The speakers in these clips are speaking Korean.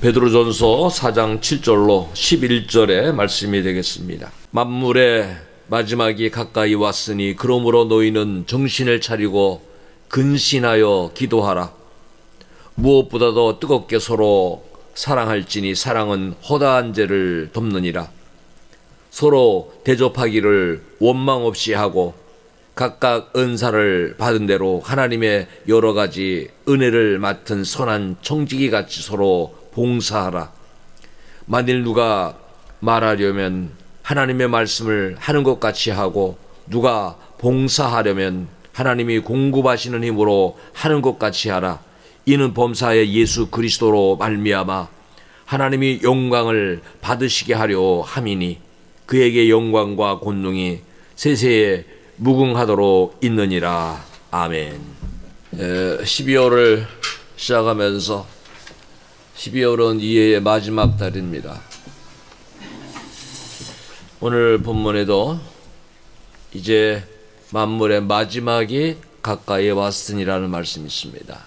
베드로전서 4장 7절로 11절의 말씀이 되겠습니다. 만물의 마지막이 가까이 왔으니 그러므로 너희는 정신을 차리고 근신하여 기도하라. 무엇보다도 뜨겁게 서로 사랑할지니 사랑은 허다한 죄를 덮느니라. 서로 대접하기를 원망 없이 하고 각각 은사를 받은 대로 하나님의 여러 가지 은혜를 맡은 선한 청지기 같이 서로 봉사하라. 만일 누가 말하려면 하나님의 말씀을 하는 것 같이 하고 누가 봉사하려면 하나님이 공급하시는 힘으로 하는 것 같이 하라. 이는 범사의 예수 그리스도로 말미암아 하나님이 영광을 받으시게 하려 함이니 그에게 영광과 권능이 세세에 무궁하도록 있느니라. 아멘. 12월을 시작하면서 12월은 이해의 마지막 달입니다. 오늘 본문에도 이제 만물의 마지막이 가까이 왔으니라는 말씀이 있습니다.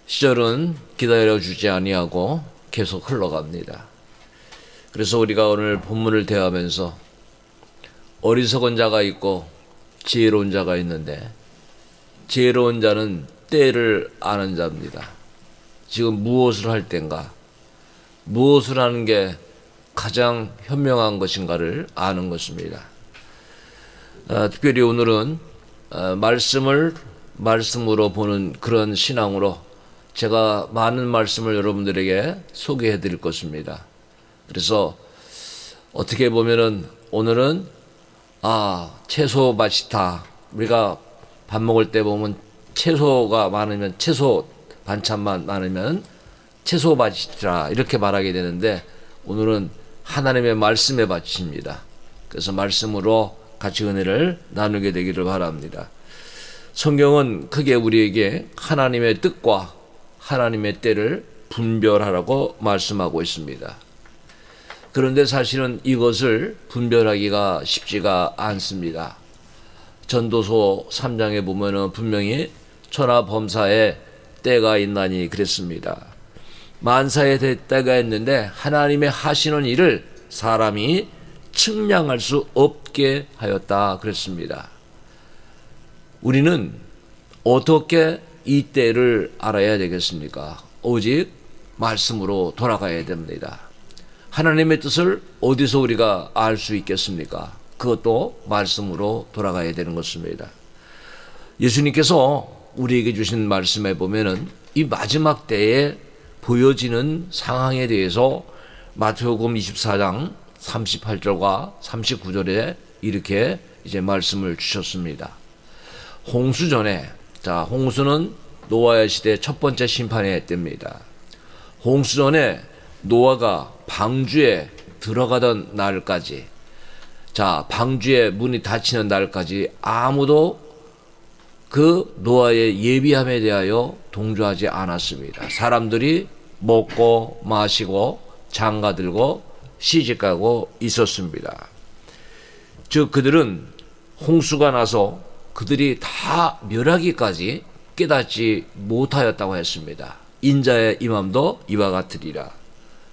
시절은 기다려주지 아니하고 계속 흘러갑니다. 그래서 우리가 오늘 본문을 대하면서 어리석은 자가 있고 지혜로운 자가 있는데 지혜로운 자는 때를 아는 자입니다. 지금 무엇을 할 때인가, 무엇을 하는 게 가장 현명한 것인가를 아는 것입니다. 특별히 오늘은 말씀으로 보는 그런 신앙으로 제가 많은 말씀을 여러분들에게 소개해 드릴 것입니다. 그래서 어떻게 보면은 오늘은 채소 맛있다. 우리가 밥 먹을 때 보면 채소가 많으면 채소 반찬만 많으면 채소 맛있다 이렇게 말하게 되는데 오늘은 하나님의 말씀의 밭입니다. 그래서 말씀으로 같이 은혜를 나누게 되기를 바랍니다. 성경은 크게 우리에게 하나님의 뜻과 하나님의 때를 분별하라고 말씀하고 있습니다. 그런데 사실은 이것을 분별하기가 쉽지가 않습니다. 전도서 3장에 보면은 분명히 천하 범사에 때가 있나니 그랬습니다. 만사에 때가 있는데 하나님의 하시는 일을 사람이 측량할 수 없게 하였다 그랬습니다. 우리는 어떻게 이 때를 알아야 되겠습니까? 오직 말씀으로 돌아가야 됩니다. 하나님의 뜻을 어디서 우리가 알 수 있겠습니까? 그것도 말씀으로 돌아가야 되는 것입니다. 예수님께서 우리에게 주신 말씀에 보면은 이 마지막 때에 보여지는 상황에 대해서 마태복음 24장 38절과 39절에 이렇게 이제 말씀을 주셨습니다. 홍수전에, 홍수는 노아의 시대 첫 번째 심판의 때입니다. 홍수전에 노아가 방주에 들어가던 날까지, 방주의 문이 닫히는 날까지 아무도 그 노아의 예비함에 대하여 동조하지 않았습니다. 사람들이 먹고 마시고 장가들고 시집가고 있었습니다. 즉 그들은 홍수가 나서 그들이 다 멸하기까지 깨닫지 못하였다고 했습니다. 인자의 임함도 이와 같으리라.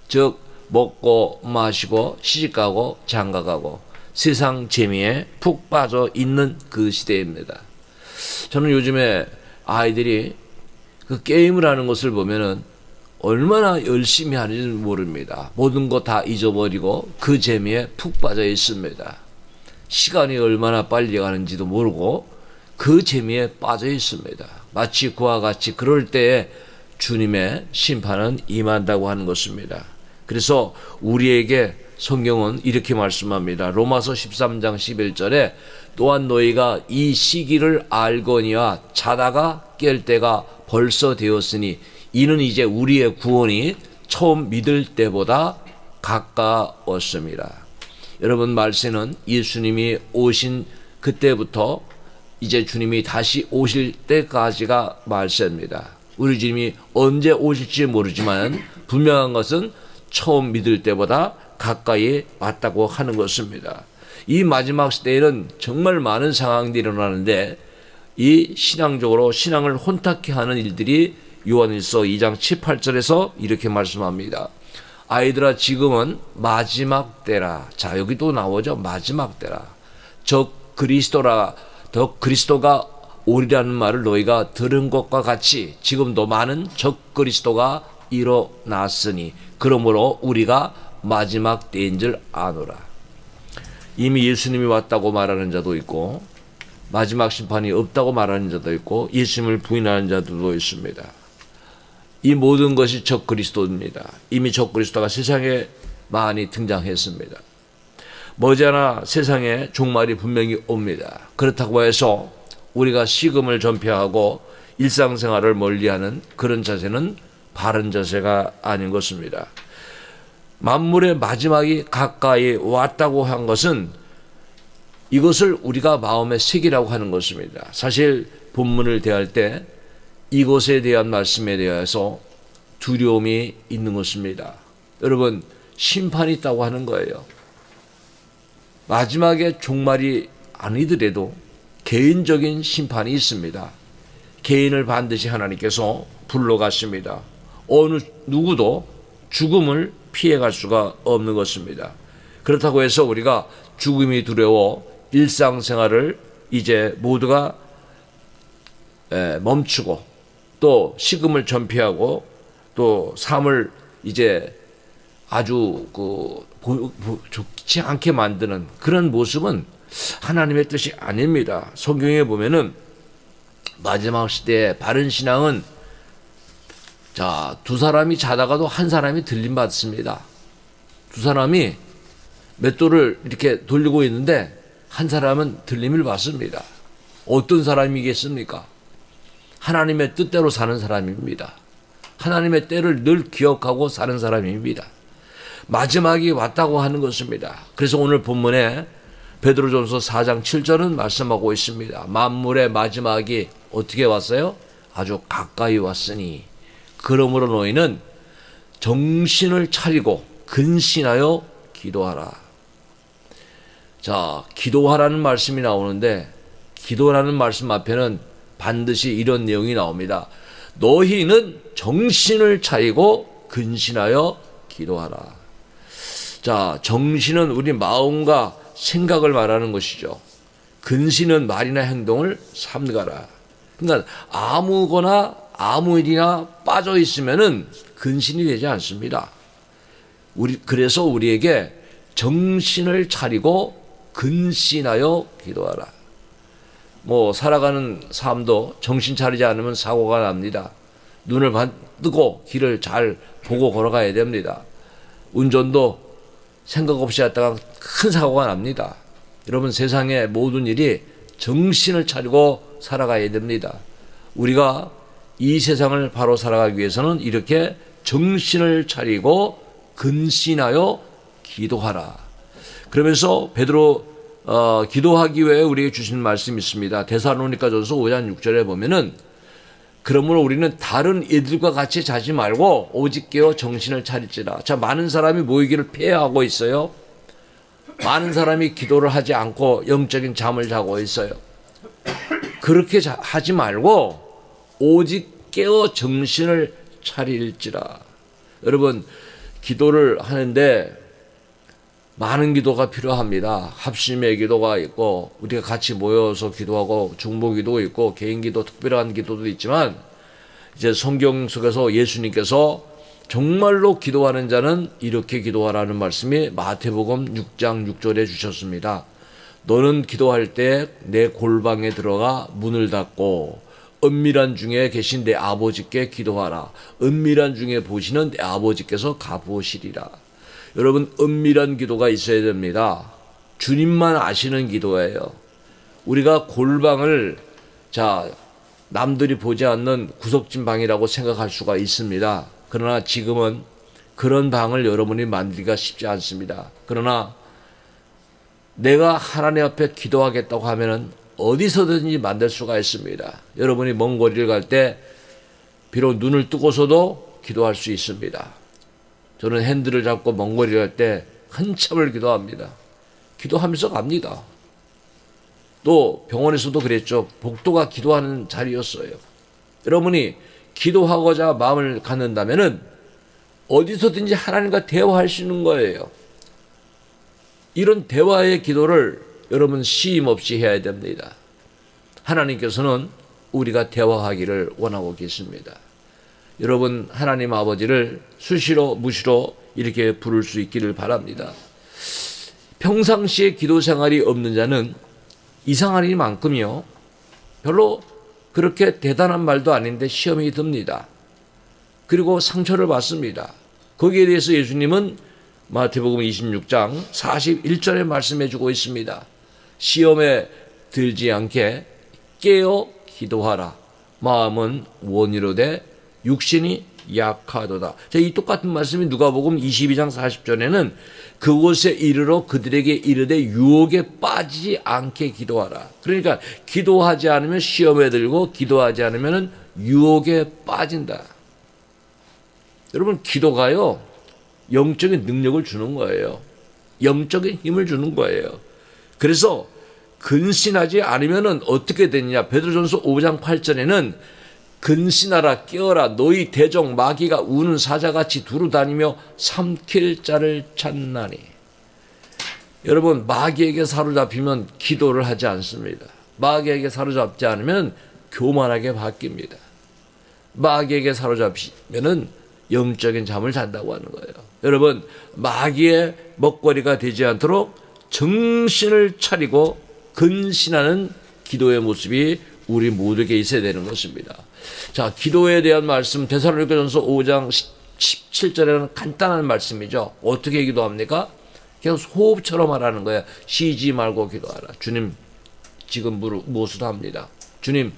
즉 먹고 마시고 시집가고 장가가고 세상 재미에 푹 빠져 있는 그 시대입니다. 저는 요즘에 아이들이 그 게임을 하는 것을 보면은 얼마나 열심히 하는지 모릅니다. 모든 거 다 잊어버리고 그 재미에 푹 빠져 있습니다. 시간이 얼마나 빨리 가는지도 모르고 그 재미에 빠져 있습니다. 마치 그와 같이 그럴 때에 주님의 심판은 임한다고 하는 것입니다. 그래서 우리에게 성경은 이렇게 말씀합니다. 로마서 13장 11절에 또한 너희가 이 시기를 알거니와 자다가 깰 때가 벌써 되었으니 이는 이제 우리의 구원이 처음 믿을 때보다 가까웠습니다. 여러분 말세는 예수님이 오신 그때부터 이제 주님이 다시 오실 때까지가 말세입니다. 우리 주님이 언제 오실지 모르지만 분명한 것은 처음 믿을 때보다 가까이 왔다고 하는 것입니다. 이 마지막 시대에는 정말 많은 상황들이 일어나는데 이 신앙적으로 신앙을 혼탁케 하는 일들이 요한일서 2장 7, 8절에서 이렇게 말씀합니다. 아이들아 지금은 마지막 때라. 자, 여기도 나오죠. 마지막 때라. 적 그리스도라. 더 그리스도가 오리라는 말을 너희가 들은 것과 같이 지금도 많은 적 그리스도가 일어났으니 그러므로 우리가 마지막 때인 줄 아노라. 이미 예수님이 왔다고 말하는 자도 있고 마지막 심판이 없다고 말하는 자도 있고 예수님을 부인하는 자들도 있습니다. 이 모든 것이 적 그리스도입니다. 이미 적 그리스도가 세상에 많이 등장했습니다. 머지않아 세상에 종말이 분명히 옵니다. 그렇다고 해서 우리가 식음을 전폐하고 일상생활을 멀리하는 그런 자세는 바른 자세가 아닌 것입니다. 만물의 마지막이 가까이 왔다고 한 것은 이것을 우리가 마음에 새기라고 하는 것입니다. 사실 본문을 대할 때 이것에 대한 말씀에 대해서 두려움이 있는 것입니다. 여러분, 심판이 있다고 하는 거예요. 마지막에 종말이 아니더라도 개인적인 심판이 있습니다. 개인을 반드시 하나님께서 불러가십니다. 어느 누구도 죽음을 피해갈 수가 없는 것입니다. 그렇다고 해서 우리가 죽음이 두려워 일상생활을 이제 모두가 멈추고 또 식음을 전폐하고 또 삶을 이제 아주 좋지 않게 만드는 그런 모습은 하나님의 뜻이 아닙니다. 성경에 보면은 마지막 시대의 바른 신앙은 자, 두 사람이 자다가도 한 사람이 들림 받습니다. 두 사람이 맷돌을 이렇게 돌리고 있는데 한 사람은 들림을 받습니다. 어떤 사람이겠습니까? 하나님의 뜻대로 사는 사람입니다. 하나님의 때를 늘 기억하고 사는 사람입니다. 마지막이 왔다고 하는 것입니다. 그래서 오늘 본문에 베드로전서 4장 7절은 말씀하고 있습니다. 만물의 마지막이 어떻게 왔어요? 아주 가까이 왔으니 그러므로 너희는 정신을 차리고 근신하여 기도하라. 자, 기도하라는 말씀이 나오는데 기도라는 말씀 앞에는 반드시 이런 내용이 나옵니다. 너희는 정신을 차리고 근신하여 기도하라. 자, 정신은 우리 마음과 생각을 말하는 것이죠. 근신은 말이나 행동을 삼가라. 그러니까 아무거나 아무 일이나 빠져 있으면은 근신이 되지 않습니다. 그래서 우리에게 정신을 차리고 근신하여 기도하라. 살아가는 삶도 정신 차리지 않으면 사고가 납니다. 눈을 뜨고 길을 잘 보고 걸어가야 됩니다. 운전도 생각 없이 하다가 큰 사고가 납니다. 여러분, 세상의 모든 일이 정신을 차리고 살아가야 됩니다. 우리가 이 세상을 바로 살아가기 위해서는 이렇게 정신을 차리고 근신하여 기도하라. 그러면서 베드로 기도하기 위해 우리에게 주신 말씀이 있습니다. 데살로니가전서 5장 6절에 보면은 그러므로 우리는 다른 이들과 같이 자지 말고 오직 깨어 정신을 차릴지라. 자, 많은 사람이 모이기를 폐하고 있어요. 많은 사람이 기도를 하지 않고 영적인 잠을 자고 있어요. 그렇게 하지 말고 오직 깨어 정신을 차릴지라. 여러분, 기도를 하는데 많은 기도가 필요합니다. 합심의 기도가 있고 우리가 같이 모여서 기도하고 중보기도 있고 개인기도 특별한 기도도 있지만 이제 성경 속에서 예수님께서 정말로 기도하는 자는 이렇게 기도하라는 말씀이 마태복음 6장 6절에 주셨습니다. 너는 기도할 때 내 골방에 들어가 문을 닫고 은밀한 중에 계신 내 아버지께 기도하라. 은밀한 중에 보시는 내 아버지께서 갚으시리라. 여러분, 은밀한 기도가 있어야 됩니다. 주님만 아시는 기도예요. 우리가 골방을 남들이 보지 않는 구석진 방이라고 생각할 수가 있습니다. 그러나 지금은 그런 방을 여러분이 만들기가 쉽지 않습니다. 그러나 내가 하나님 앞에 기도하겠다고 하면은 어디서든지 만들 수가 있습니다. 여러분이 먼 거리를 갈 때 비록 눈을 뜨고서도 기도할 수 있습니다. 저는 핸들을 잡고 먼 거리를 갈 때 한참을 기도합니다. 기도하면서 갑니다. 또 병원에서도 그랬죠. 복도가 기도하는 자리였어요. 여러분이 기도하고자 마음을 갖는다면은 어디서든지 하나님과 대화할 수 있는 거예요. 이런 대화의 기도를 여러분 쉼 없이 해야 됩니다. 하나님께서는 우리가 대화하기를 원하고 계십니다. 여러분 하나님 아버지를 수시로 무시로 이렇게 부를 수 있기를 바랍니다. 평상시에 기도 생활이 없는 자는 이상한 일만큼요 별로 그렇게 대단한 말도 아닌데 시험이 듭니다. 그리고 상처를 받습니다. 거기에 대해서 예수님은 마태복음 26장 41절에 말씀해 주고 있습니다. 시험에 들지 않게 깨어 기도하라. 마음은 원이로되 육신이 약하도다. 이 똑같은 말씀이 누가복음 22장 40절에는 그곳에 이르러 그들에게 이르되 유혹에 빠지지 않게 기도하라. 그러니까 기도하지 않으면 시험에 들고 기도하지 않으면 유혹에 빠진다. 여러분 기도가요 영적인 능력을 주는 거예요. 영적인 힘을 주는 거예요. 그래서 근신하지 않으면 어떻게 되느냐. 베드로전서 5장 8절에는 근신하라 깨어라 너희 대적 마귀가 우는 사자같이 두루 다니며 삼킬 자를 찾나니. 여러분 마귀에게 사로잡히면 기도를 하지 않습니다. 마귀에게 사로잡지 않으면 교만하게 바뀝니다. 마귀에게 사로잡히면은 영적인 잠을 잔다고 하는 거예요. 여러분 마귀의 먹거리가 되지 않도록 정신을 차리고 근신하는 기도의 모습이 우리 모두에게 있어야 되는 것입니다. 자, 기도에 대한 말씀 데살로니가전서 5장 17절에는 간단한 말씀이죠. 어떻게 기도합니까? 그냥 호흡처럼 하라는 거예요. 쉬지 말고 기도하라. 주님 지금 무엇을 합니다. 주님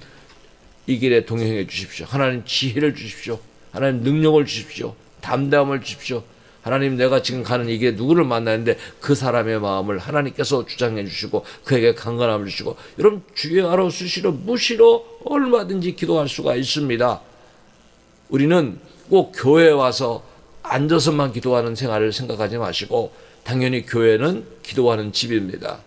이 길에 동행해 주십시오. 하나님 지혜를 주십시오. 하나님 능력을 주십시오. 담대함을 주십시오. 하나님 내가 지금 가는 이 길에 누구를 만나는데 그 사람의 마음을 하나님께서 주장해 주시고 그에게 강건함을 주시고. 여러분 주여하러 수시로 무시로 얼마든지 기도할 수가 있습니다. 우리는 꼭 교회에 와서 앉아서만 기도하는 생활을 생각하지 마시고 당연히 교회는 기도하는 집입니다.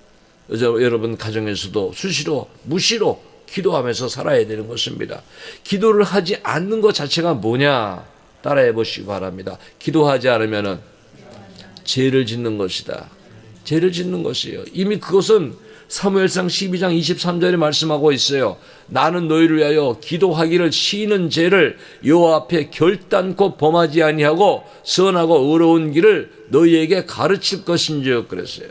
여러분 가정에서도 수시로 무시로 기도하면서 살아야 되는 것입니다. 기도를 하지 않는 것 자체가 뭐냐? 따라해 보시기 바랍니다. 기도하지 않으면 죄를 짓는 것이다. 죄를 짓는 것이에요. 이미 그것은 사무엘상 12장 23절에 말씀하고 있어요. 나는 너희를 위하여 기도하기를 쉬는 죄를 여호와 앞에 결단코 범하지 아니하고 선하고 의로운 길을 너희에게 가르칠 것인지요. 그랬어요.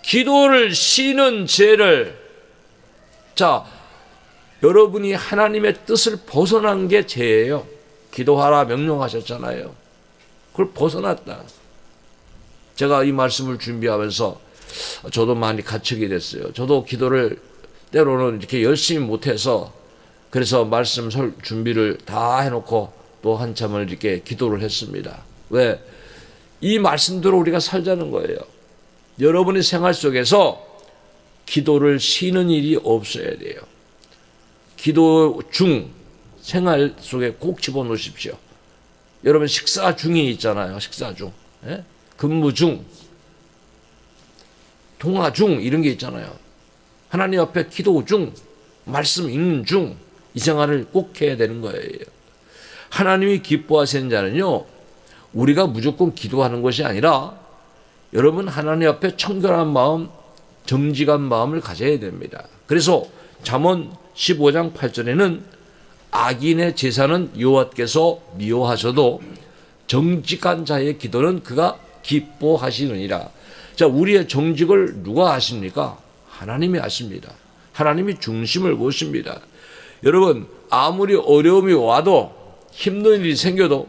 기도를 쉬는 죄를, 자, 여러분이 하나님의 뜻을 벗어난 게 죄예요. 기도하라 명령하셨잖아요. 그걸 벗어났다. 제가 이 말씀을 준비하면서 저도 많이 갇히게 됐어요. 저도 기도를 때로는 이렇게 열심히 못해서 그래서 말씀 준비를 다 해놓고 또 한참을 이렇게 기도를 했습니다. 왜? 이 말씀대로 우리가 살자는 거예요. 여러분의 생활 속에서 기도를 쉬는 일이 없어야 돼요. 기도 중 생활 속에 꼭 집어넣으십시오. 여러분 식사 중이 있잖아요. 식사 중, 근무 중, 통화 중 이런 게 있잖아요. 하나님 앞에 기도 중, 말씀 읽는 중 이 생활을 꼭 해야 되는 거예요. 하나님이 기뻐하시는 자는요 우리가 무조건 기도하는 것이 아니라 여러분 하나님 앞에 청결한 마음, 정직한 마음을 가져야 됩니다. 그래서 잠언 15장 8절에는 악인의 제사는 여호와께서 미워하셔도 정직한 자의 기도는 그가 기뻐하시느니라. 자, 우리의 정직을 누가 아십니까? 하나님이 아십니다. 하나님이 중심을 보십니다. 여러분 아무리 어려움이 와도 힘든 일이 생겨도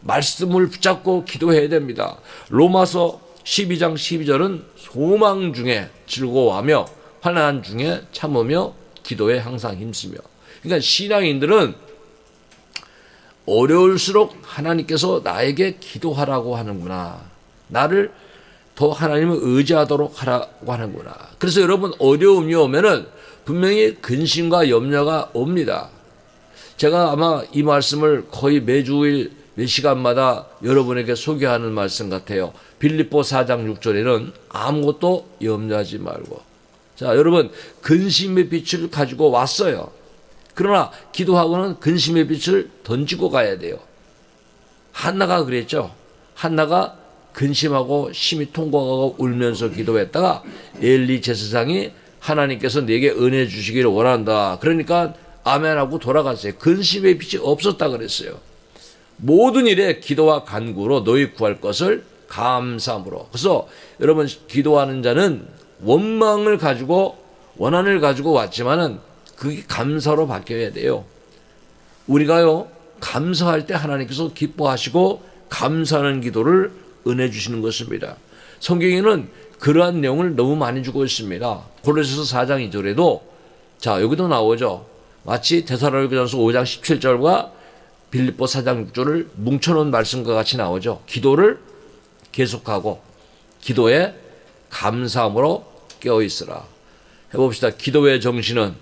말씀을 붙잡고 기도해야 됩니다. 로마서 12장 12절은 소망 중에 즐거워하며 환난 중에 참으며 기도에 항상 힘쓰며. 그러니까 신앙인들은 어려울수록 하나님께서 나에게 기도하라고 하는구나. 나를 더 하나님을 의지하도록 하라고 하는구나. 그래서 여러분 어려움이 오면은 분명히 근심과 염려가 옵니다. 제가 아마 이 말씀을 거의 매주일 몇 시간마다 여러분에게 소개하는 말씀 같아요. 빌립보 4장 6절에는 아무것도 염려하지 말고. 자, 여러분 근심의 빛을 가지고 왔어요. 그러나 기도하고는 근심의 빛을 던지고 가야 돼요. 한나가 그랬죠. 한나가 근심하고 심히 통곡하고 울면서 기도했다가 엘리 제사장이 하나님께서 내게 은혜 주시기를 원한다. 그러니까 아멘하고 돌아갔어요. 근심의 빛이 없었다 그랬어요. 모든 일에 기도와 간구로 너희 구할 것을 감사함으로. 그래서 여러분 기도하는 자는 원망을 가지고 원한을 가지고 왔지만은 그게 감사로 바뀌어야 돼요. 우리가요 감사할 때 하나님께서 기뻐하시고 감사하는 기도를 은혜 주시는 것입니다. 성경에는 그러한 내용을 너무 많이 주고 있습니다. 골로새서 4장 2절에도 자 여기도 나오죠. 마치 데살로니가전서 5장 17절과 빌립보 4장 6절을 뭉쳐놓은 말씀과 같이 나오죠. 기도를 계속하고 기도에 감사함으로 깨어있으라. 해봅시다. 기도의 정신은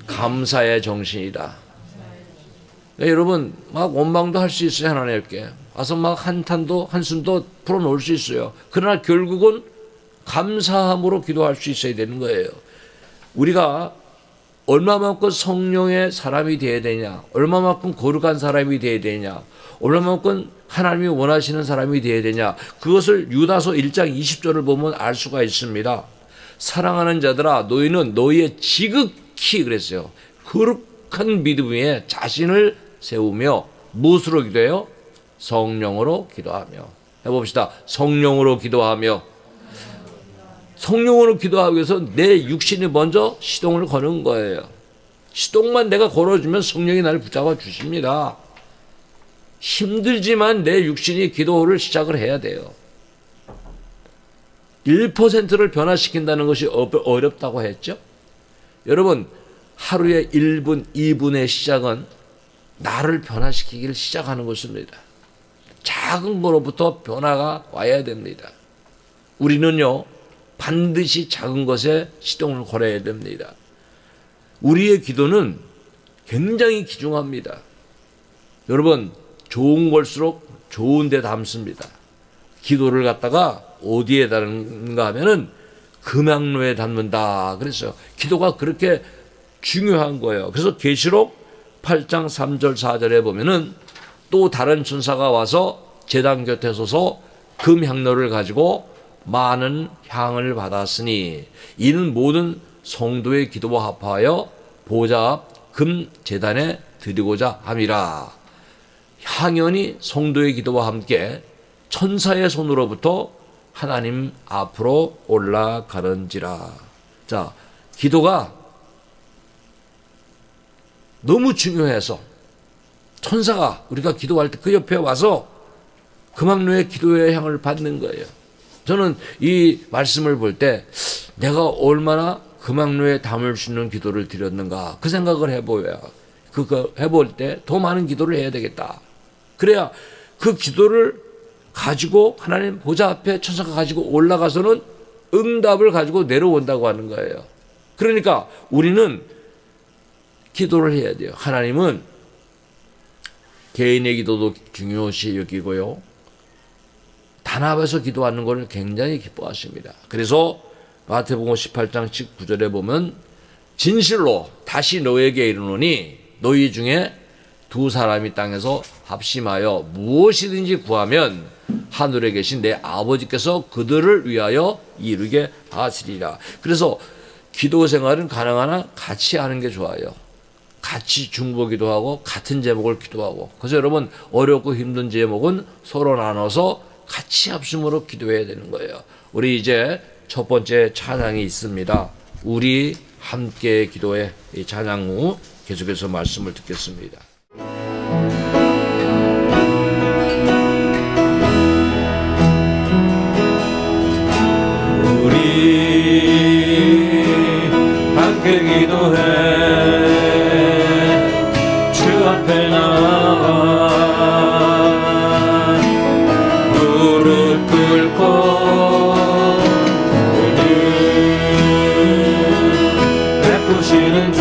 감사의 정신이다. 네, 여러분 막 원망도 할 수 있어요. 하나님께 와서 막 한숨도 풀어놓을 수 있어요. 그러나 결국은 감사함으로 기도할 수 있어야 되는 거예요. 우리가 얼마만큼 성령의 사람이 되어야 되냐, 얼마만큼 거룩한 사람이 되어야 되냐, 얼마만큼 하나님이 원하시는 사람이 되어야 되냐, 그것을 유다서 1장 20절을 보면 알 수가 있습니다. 사랑하는 자들아 너희는 너희의 지극히 그랬어요. 거룩한 믿음 위에 자신을 세우며 무엇으로 기도해요? 성령으로 기도하며. 해봅시다. 성령으로 기도하며. 성령으로 기도하기 위해서 내 육신이 먼저 시동을 거는 거예요. 시동만 내가 걸어주면 성령이 나를 붙잡아 주십니다. 힘들지만 내 육신이 기도를 시작을 해야 돼요. 1%를 변화시킨다는 것이 어렵다고 했죠. 여러분 하루에 1분, 2분의 시작은 나를 변화시키기를 시작하는 것입니다. 작은 거로부터 변화가 와야 됩니다. 우리는요 반드시 작은 것에 시동을 걸어야 됩니다. 우리의 기도는 굉장히 귀중합니다. 여러분 좋은 걸수록 좋은 데 담습니다. 기도를 갖다가 어디에 담는가 하면은 금양로에 담는다 그랬어요. 기도가 그렇게 중요한 거예요. 그래서 계시록 8장 3절 4절에 보면은 또 다른 천사가 와서 제단 곁에 서서 금향로를 가지고 많은 향을 받았으니 이는 모든 성도의 기도와 합하여 보좌 앞 금 제단에 드리고자 함이라. 향연이 성도의 기도와 함께 천사의 손으로부터 하나님 앞으로 올라가는지라. 자, 기도가 너무 중요해서 천사가 우리가 기도할 때 그 옆에 와서 금학로의 기도의 향을 받는 거예요. 저는 이 말씀을 볼 때 내가 얼마나 금학로에 담을 수 있는 기도를 드렸는가 그 생각을 해보야 그거 해볼 때 더 많은 기도를 해야 되겠다. 그래야 그 기도를 가지고 하나님 보좌 앞에 천사가 가지고 올라가서는 응답을 가지고 내려온다고 하는 거예요. 그러니까 우리는 기도를 해야 돼요. 하나님은 개인의 기도도 중요시 여기고요. 단합해서 기도하는 것을 굉장히 기뻐하십니다. 그래서 마태복음 18장 19절에 보면 진실로 다시 너에게 이르노니 너희 중에 두 사람이 땅에서 합심하여 무엇이든지 구하면 하늘에 계신 내 아버지께서 그들을 위하여 이루게 하시리라. 그래서 기도 생활은 가능하나 같이 하는 게 좋아요. 같이 중보기도 하고 같은 제목을 기도하고. 그래서 여러분 어렵고 힘든 제목은 서로 나눠서 같이 합심으로 기도해야 되는 거예요. 우리 이제 첫 번째 찬양이 있습니다. 우리 함께 기도해. 이 찬양 후 계속해서 말씀을 듣겠습니다. 우리 함께 기도해. 주 앞에 나와 무릎 꿇고 오늘 베푸시는 주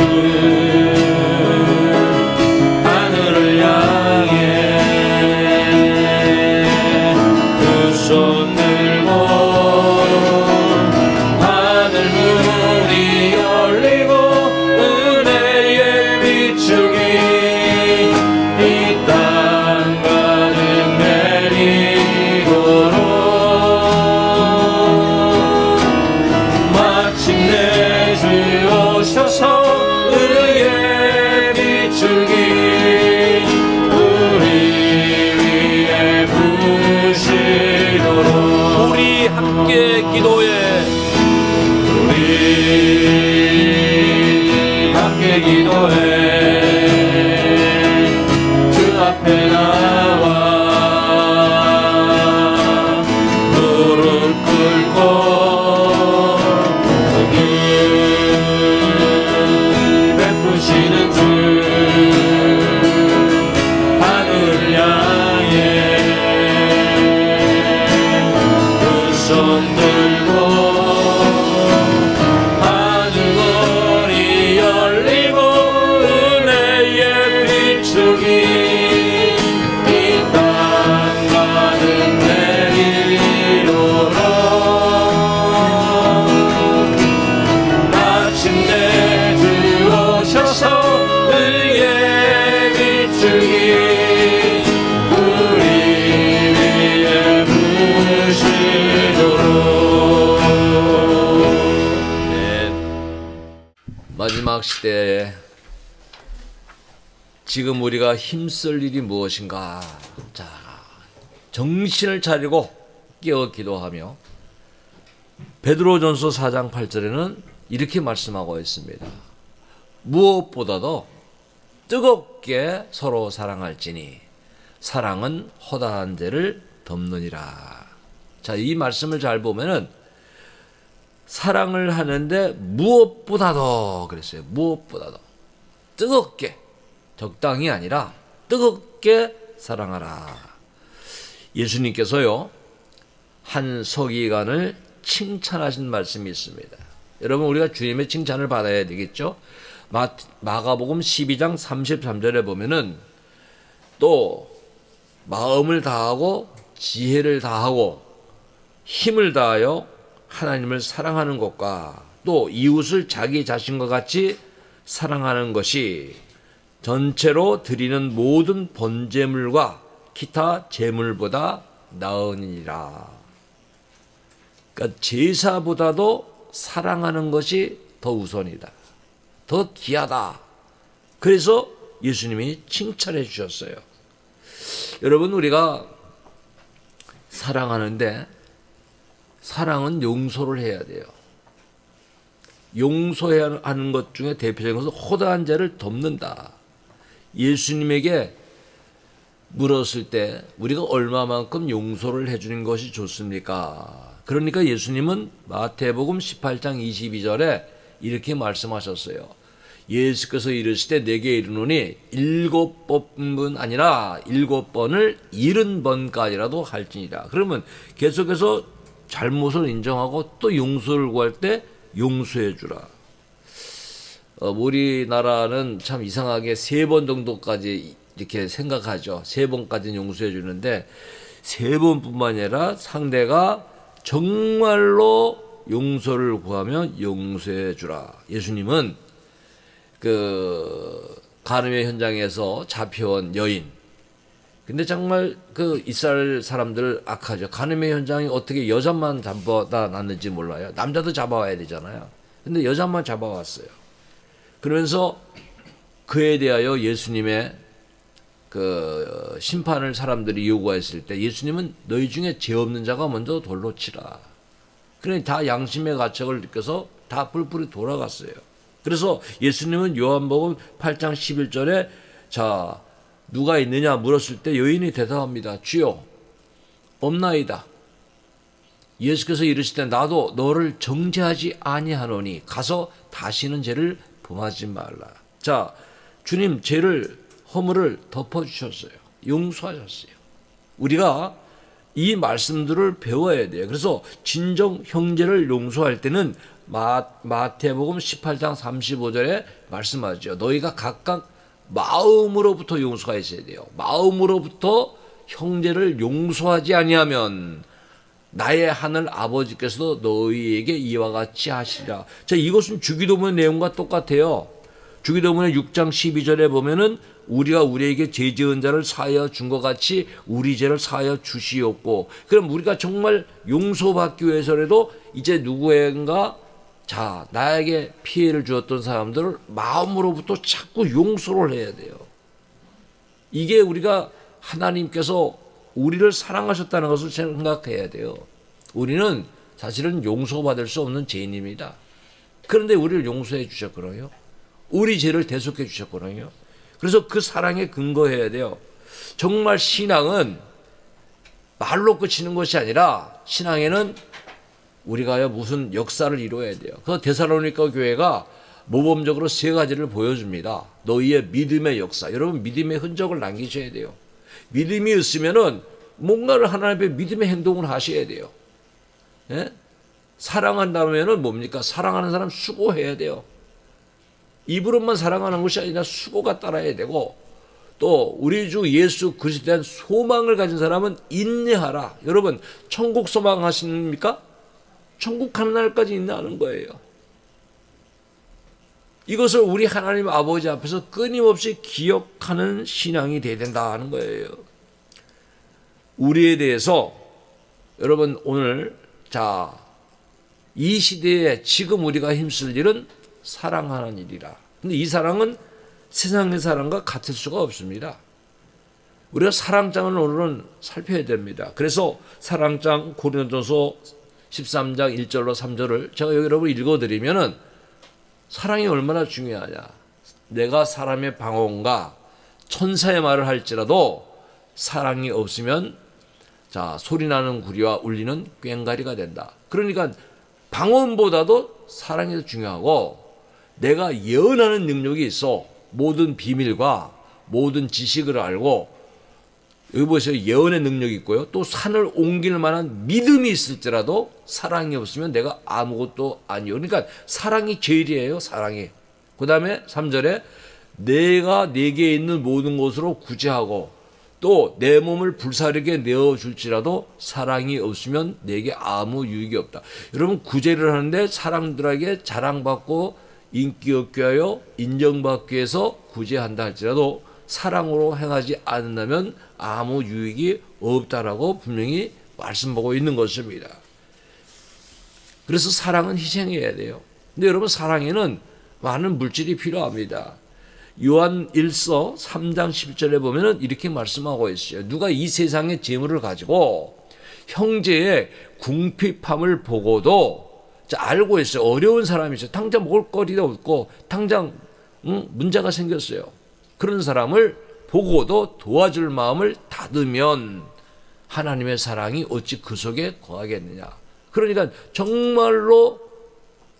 우리 함께 기도해. 우리 함께 기도해. 주 앞에 나와 무릎 꿇고 늘 베푸시는 주 하늘 향해 그 손 들고 하늘문이 열리고 은혜의 비추기 이 땅 가득 내리도록 마침내 주 오셔서 의의 비추기 우리 위에 부으시도록. 네. 마지막 시대에 지금 우리가 힘쓸 일이 무엇인가? 자, 정신을 차리고 깨어 기도하며 베드로전서 4장 8절에는 이렇게 말씀하고 있습니다. 무엇보다도 뜨겁게 서로 사랑할지니 사랑은 허다한 죄를 덮느니라. 자, 이 말씀을 잘 보면은 사랑을 하는데 무엇보다도 그랬어요. 무엇보다도 뜨겁게, 적당히 아니라 뜨겁게 사랑하라. 예수님께서요 한 서기관을 칭찬하신 말씀이 있습니다. 여러분, 우리가 주님의 칭찬을 받아야 되겠죠. 마가복음 12장 33절에 보면은 또 마음을 다하고 지혜를 다하고 힘을 다하여 하나님을 사랑하는 것과 또 이웃을 자기 자신과 같이 사랑하는 것이 전체로 드리는 모든 번제물과 기타 제물보다 나으니라. 그러니까 제사보다도 사랑하는 것이 더 우선이다. 더 귀하다. 그래서 예수님이 칭찬해 주셨어요. 여러분, 우리가 사랑하는데 사랑은 용서를 해야 돼요. 용서해야 하는 것 중에 대표적인 것은 허다한 죄를 덮는다. 예수님에게 물었을 때 우리가 얼마만큼 용서를 해주는 것이 좋습니까? 그러니까 예수님은 마태복음 18장 22절에 이렇게 말씀하셨어요. 예수께서 이르시되 내게 이르노니 7번뿐 아니라 7번을 70번까지라도 할지니라. 그러면 계속해서 잘못을 인정하고 또 용서를 구할 때 용서해 주라. 우리나라는 참 이상하게 3번 정도까지 이렇게 생각하죠. 3번까지는 용서해 주는데 3번뿐만 아니라 상대가 정말로 용서를 구하면 용서해 주라. 예수님은 그 간음의 현장에서 잡혀온 여인. 근데 정말 그 이스라엘 사람들 악하죠. 간음의 현장이 어떻게 여자만 잡아다 놨는지 몰라요. 남자도 잡아와야 되잖아요. 근데 여자만 잡아왔어요. 그러면서 그에 대하여 예수님의 그 심판을 사람들이 요구했을 때 예수님은 너희 중에 죄 없는 자가 먼저 돌로 치라. 그러니 다 양심의 가책을 느껴서 다 뿔뿔이 돌아갔어요. 그래서 예수님은 요한복음 8장 11절에 자 누가 있느냐 물었을 때 여인이 대답합니다. 주여 없나이다. 예수께서 이르시되 나도 너를 정죄하지 아니하노니 가서 다시는 죄를 범하지 말라. 자, 주님 죄를 허물을 덮어주셨어요. 용서하셨어요. 우리가 이 말씀들을 배워야 돼요. 그래서 진정 형제를 용서할 때는 마태복음 18장 35절에 말씀하죠. 너희가 각각 마음으로부터 용서가 있어야 돼요. 마음으로부터 형제를 용서하지 아니하면 나의 하늘 아버지께서도 너희에게 이와 같이 하시리라. 자, 이것은 주기도문 내용과 똑같아요. 주기도문의 6장 12절에 보면은 우리가 우리에게 죄 지은 자를 사하여 준 것 같이 우리 죄를 사하여 주시옵고. 그럼 우리가 정말 용서받기 위해서라도 이제 누구인가 자 나에게 피해를 주었던 사람들을 마음으로부터 자꾸 용서를 해야 돼요. 이게 우리가 하나님께서 우리를 사랑하셨다는 것을 생각해야 돼요. 우리는 사실은 용서받을 수 없는 죄인입니다. 그런데 우리를 용서해 주셨거든요. 우리 죄를 대속해 주셨거든요. 그래서 그 사랑에 근거해야 돼요. 정말 신앙은 말로 그치는 것이 아니라 신앙에는 우리가 무슨 역사를 이루어야 돼요. 그래서 데살로니가 교회가 모범적으로 세 가지를 보여줍니다. 너희의 믿음의 역사. 여러분 믿음의 흔적을 남기셔야 돼요. 믿음이 있으면은 뭔가를 하나님의 믿음의 행동을 하셔야 돼요. 예? 사랑한다면은 뭡니까? 사랑하는 사람 수고해야 돼요. 입으로만 사랑하는 것이 아니라 수고가 따라야 되고 또 우리 주 예수 그리스도에 대한 소망을 가진 사람은 인내하라. 여러분 천국 소망하십니까? 천국 가는 날까지 인내하는 거예요. 이것을 우리 하나님 아버지 앞에서 끊임없이 기억하는 신앙이 돼야 된다 하는 거예요. 우리에 대해서 여러분 오늘 이 시대에 지금 우리가 힘쓸 일은 사랑하는 일이라. 근데 이 사랑은 세상의 사랑과 같을 수가 없습니다. 우리가 사랑장을 오늘은 살펴야 됩니다. 그래서 사랑장 고린도전서 13장 1절로 3절을 제가 여러분 읽어드리면은 사랑이 얼마나 중요하냐. 내가 사람의 방언과 천사의 말을 할지라도 사랑이 없으면 소리나는 구리와 울리는 꽹과리가 된다. 그러니까 방언보다도 사랑이 더 중요하고 내가 예언하는 능력이 있어. 모든 비밀과 모든 지식을 알고 여기 보세요. 예언의 능력이 있고요. 또 산을 옮길 만한 믿음이 있을지라도 사랑이 없으면 내가 아무것도 아니요. 그러니까 사랑이 제일이에요. 사랑이. 그 다음에 3절에 내가 내게 있는 모든 것으로 구제하고 또 내 몸을 불사르게 내어줄지라도 사랑이 없으면 내게 아무 유익이 없다. 여러분 구제를 하는데 사람들에게 자랑받고 인기 얻기 위하여 인정받기 위해서 구제한다 할지라도 사랑으로 행하지 않는다면 아무 유익이 없다라고 분명히 말씀하고 있는 것입니다. 그래서 사랑은 희생해야 돼요. 근데 여러분 사랑에는 많은 물질이 필요합니다. 요한 1서 3장 10절에 보면은 이렇게 말씀하고 있어요. 누가 이 세상의 재물을 가지고 형제의 궁핍함을 보고도 알고 있어요. 어려운 사람이 있어요. 당장 먹을 거리도 없고 당장 문제가 생겼어요. 그런 사람을 보고도 도와줄 마음을 닫으면 하나님의 사랑이 어찌 그 속에 거하겠느냐. 그러니까 정말로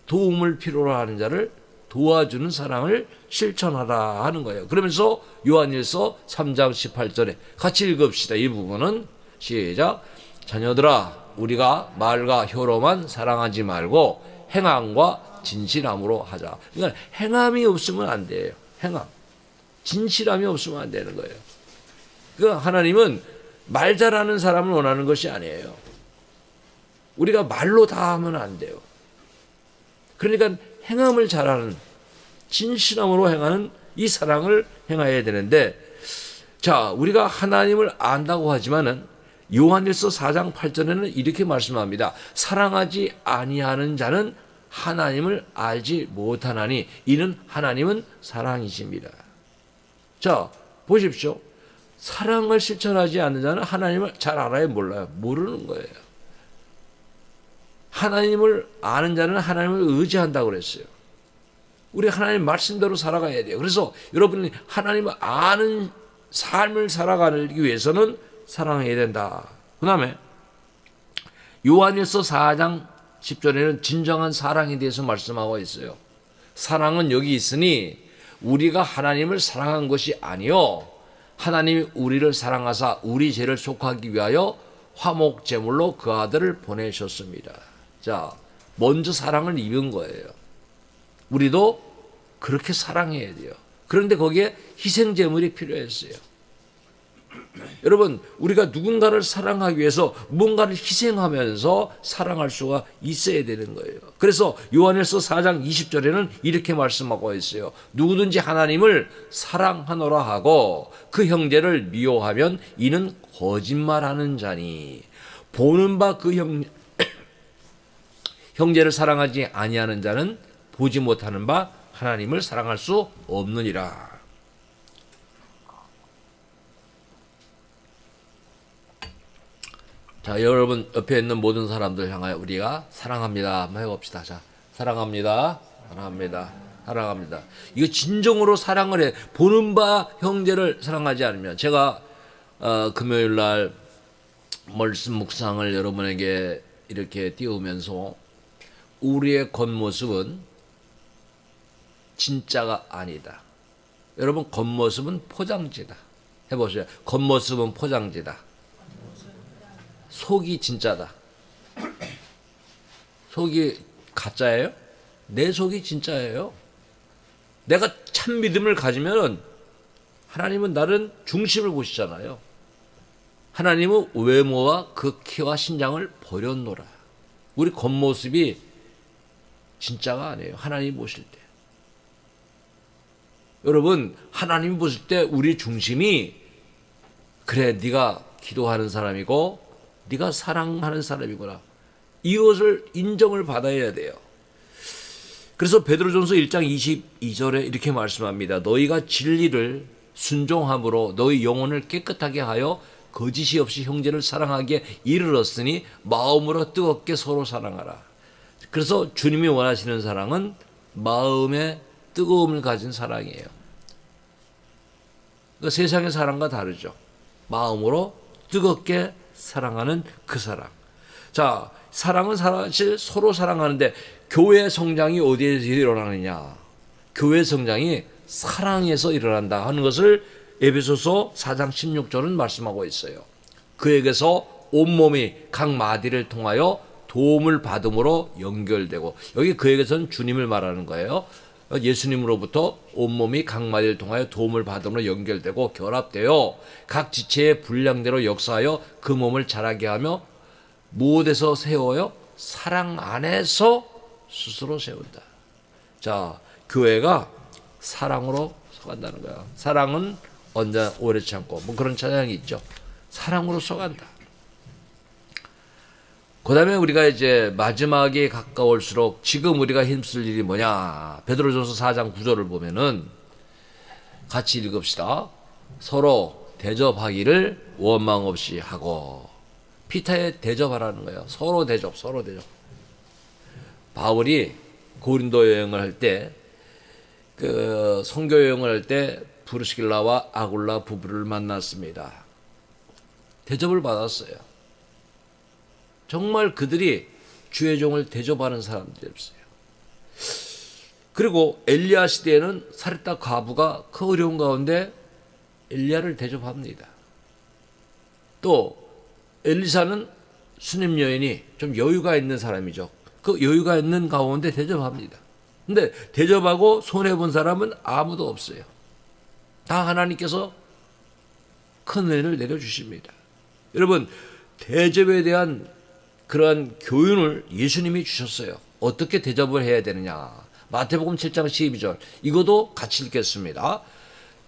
도움을 필요로 하는 자를 도와주는 사랑을 실천하라 하는 거예요. 그러면서 요한일서 3장 18절에 같이 읽읍시다. 이 부분은 시작. 자녀들아 우리가 말과 혀로만 사랑하지 말고 행함과 진실함으로 하자. 그러니까 행함이 없으면 안 돼요. 행함. 진실함이 없으면 안 되는 거예요. 그러니까 하나님은 말 잘하는 사람을 원하는 것이 아니에요. 우리가 말로 다 하면 안 돼요. 그러니까 행함을 잘하는 진실함으로 행하는 이 사랑을 행해야 되는데 우리가 하나님을 안다고 하지만은 요한일서 4장 8절에는 이렇게 말씀합니다. 사랑하지 아니하는 자는 하나님을 알지 못하나니 이는 하나님은 사랑이십니다. 보십시오. 사랑을 실천하지 않는 자는 하나님을 잘 알아요? 몰라요? 모르는 거예요. 하나님을 아는 자는 하나님을 의지한다고 그랬어요. 우리 하나님 말씀대로 살아가야 돼요. 그래서 여러분이 하나님을 아는 삶을 살아가기 위해서는 사랑해야 된다. 그 다음에 요한일서 4장 10절에는 진정한 사랑에 대해서 말씀하고 있어요. 사랑은 여기 있으니 우리가 하나님을 사랑한 것이 아니요 하나님이 우리를 사랑하사 우리 죄를 속하기 위하여 화목 제물로 그 아들을 보내셨습니다. 먼저 사랑을 입은 거예요. 우리도 그렇게 사랑해야 돼요. 그런데 거기에 희생 제물이 필요했어요. 여러분 우리가 누군가를 사랑하기 위해서 뭔가를 희생하면서 사랑할 수가 있어야 되는 거예요. 그래서 요한일서 4장 20절에는 이렇게 말씀하고 있어요. 누구든지 하나님을 사랑하노라 하고 그 형제를 미워하면 이는 거짓말하는 자니 보는 바 그 형제를 사랑하지 아니하는 자는 보지 못하는 바 하나님을 사랑할 수 없느니라. 자, 여러분 옆에 있는 모든 사람들 향하여 우리가 사랑합니다. 한번 해봅시다. 자, 사랑합니다. 사랑합니다. 사랑합니다. 이거 진정으로 사랑을 해. 보는 바 형제를 사랑하지 않으면, 제가 금요일 날 말씀 묵상을 여러분에게 이렇게 띄우면서 우리의 겉모습은 진짜가 아니다. 여러분, 겉모습은 포장지다. 해보세요. 겉모습은 포장지다. 속이 진짜다. 속이 가짜예요? 내 속이 진짜예요. 내가 참 믿음을 가지면 하나님은 나를 중심을 보시잖아요. 하나님은 외모와 그 키와 신장을 버렸노라. 우리 겉모습이 진짜가 아니에요. 하나님 보실 때. 여러분, 하나님 보실 때 우리 중심이, 그래, 네가 기도하는 사람이고 네가 사랑하는 사람이구나, 이것을 인정을 받아야 돼요. 그래서 베드로전서 1장 22절에 이렇게 말씀합니다. 너희가 진리를 순종함으로 너희 영혼을 깨끗하게 하여 거짓이 없이 형제를 사랑하기에 이르렀으니 마음으로 뜨겁게 서로 사랑하라. 그래서 주님이 원하시는 사랑은 마음의 뜨거움을 가진 사랑이에요. 그러니까 세상의 사랑과 다르죠. 마음으로 뜨겁게 사랑하는 그 사랑. 자, 사랑은 사실 서로 사랑하는데, 교회 성장이 어디에서 일어나느냐? 교회 성장이 사랑에서 일어난다 하는 것을 에베소서 4장 16절은 말씀하고 있어요. 그에게서 온몸이 각 마디를 통하여 도움을 받음으로 연결되고, 여기 그에게서는 주님을 말하는 거예요. 예수님으로부터 온몸이 각 마디를 통하여 도움을 받음으로 연결되고 결합되어 각 지체의 분량대로 역사하여 그 몸을 자라게 하며 무엇에서 세워요? 사랑 안에서 스스로 세운다. 자, 교회가 사랑으로 서간다는 거야. 사랑은 언제나 오래 참고, 뭐 그런 찬양이 있죠. 사랑으로 서간다. 그 다음에 우리가 이제 마지막에 가까울수록 지금 우리가 힘쓸 일이 뭐냐? 베드로전서 4장 9절을 보면은 같이 읽읍시다. 서로 대접하기를 원망 없이 하고. 피타에 대접하라는 거예요. 서로 대접, 서로 대접. 바울이 고린도 여행을 할 때, 그 선교 여행을 할 때 브루스길라와 아굴라 부부를 만났습니다. 대접을 받았어요. 정말 그들이 주의 종을 대접하는 사람들이었어요. 그리고 엘리야 시대에는 사렙다 과부가 그 어려운 가운데 엘리야를 대접합니다. 또 엘리사는 수냄 여인이 좀 여유가 있는 사람이죠. 그 여유가 있는 가운데 대접합니다. 근데 대접하고 손해본 사람은 아무도 없어요. 다 하나님께서 큰 은혜를 내려주십니다. 여러분, 대접에 대한 그러한 교훈을 예수님이 주셨어요. 어떻게 대접을 해야 되느냐. 마태복음 7장 12절, 이것도 같이 읽겠습니다.